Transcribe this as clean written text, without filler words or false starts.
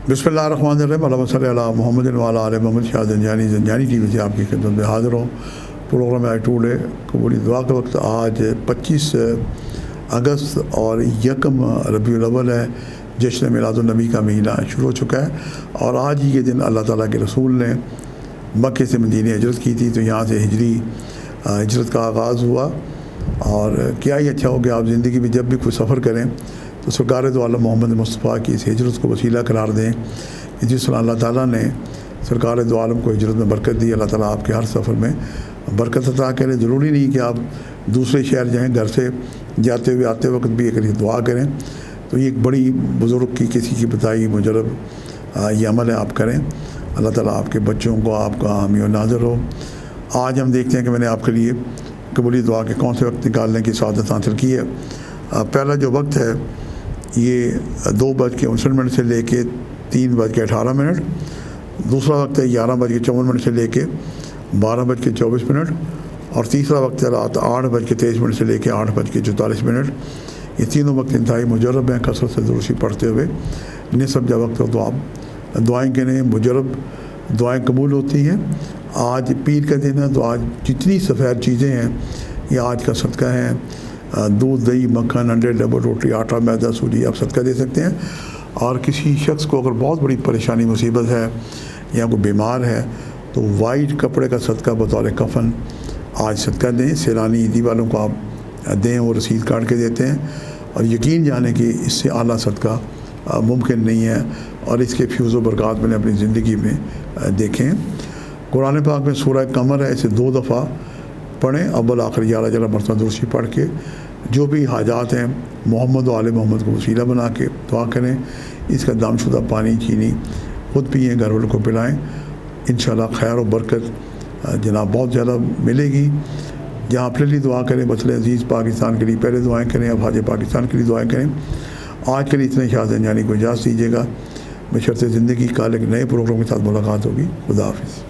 بسم اللہ الرحمن الرحیم، اللہم صلی علی محمد وعلی آل محمد۔ شاہ زنجانی ٹی وی سے آپ کی خدمت میں حاضر ہوں۔ پروگرام آئی ٹوڈے قبولی دعا کا وقت آج 25 اگست اور 1 ربیع الاول ہے۔ جشن میلاد النبی کا مہینہ شروع ہو چکا ہے، اور آج ہی کے دن اللہ تعالیٰ کے رسول نے مکے سے مدینہ ہجرت کی تھی، تو یہاں سے ہجرت کا آغاز ہوا۔ اور کیا ہی اچھا ہو کہ آپ زندگی میں جب بھی کوئی سفر کریں تو سرکار دو عالم محمد مصطفیٰ کی اس ہجرت کو وسیلہ قرار دیں کہ جس طرح اللہ تعالیٰ نے سرکار دو عالم کو ہجرت میں برکت دی، اللہ تعالیٰ آپ کے ہر سفر میں برکت عطا کرے۔ ضروری نہیں کہ آپ دوسرے شہر جائیں، گھر سے جاتے ہوئے آتے وقت بھی اگر دعا کریں تو یہ ایک بڑی بزرگ کی کسی کی بتائی مجرب یہ عمل ہے، آپ کریں۔ اللہ تعالیٰ آپ کے بچوں کو آپ کا حامی و ناظر ہو۔ آج ہم دیکھتے ہیں کہ میں نے آپ کے لیے قبولی دعا کے کون سے وقت نکالنے کی سعادت حاصل کی ہے۔ پہلا جو وقت ہے یہ 2:59 سے لے کے 3:18۔ دوسرا وقت ہے 11:54 سے لے کے 12:24، اور تیسرا وقت ہے رات 8:23 سے لے کے 8:44۔ یہ تینوں وقت انتہائی مجرب ہیں، کثرت سے درود پڑھتے ہوئے نصب جب وقت ہو تو آپ دعائیں کریں۔ مجرب دعائیں قبول ہوتی ہیں۔ آج پیر کا دن ہے، تو آج جتنی سفید چیزیں ہیں یہ آج کا صدقہ ہے۔ دودھ، دہی، مکھن، انڈے، ڈبل روٹی، آٹا، میدا، سوجی آپ صدقہ دے سکتے ہیں۔ اور کسی شخص کو اگر بہت بڑی پریشانی مصیبت ہے یا کوئی بیمار ہے تو وائٹ کپڑے کا صدقہ بطور کفن آج صدقہ دیں۔ سیلانی عیدی والوں کو آپ دیں، وہ رسید کاٹ کے دیتے ہیں، اور یقین جانیں کہ اس سے اعلیٰ صدقہ ممکن نہیں ہے، اور اس کے فیوز و برکات میں نے اپنی زندگی میں دیکھیں۔ قرآن پاک میں سورہ قمر ہے، اسے 2 دفعہ پڑھیں، اول آخر 11 مرتبہ درود پڑھ کے جو بھی حاجات ہیں محمد و آل محمد کو وسیلہ بنا کے دعا کریں۔ اس کا دم شدہ پانی، چینی خود پئیں، گھر والوں کو پلائیں، انشاءاللہ خیر و برکت جناب بہت زیادہ ملے گی۔ جہاں اپنے لیے دعا کریں، وصل عزیز پاکستان کے لیے پہلے دعائیں کریں، اب حاج پاکستان کے لیے دعائیں کریں۔ آج کے لیے اتنے شاہ زنجانی کو اجازت دیجیے گا، بشرط زندگی کال ایک نئے پروگرام کے ساتھ ملاقات ہوگی۔ خدا حافظ۔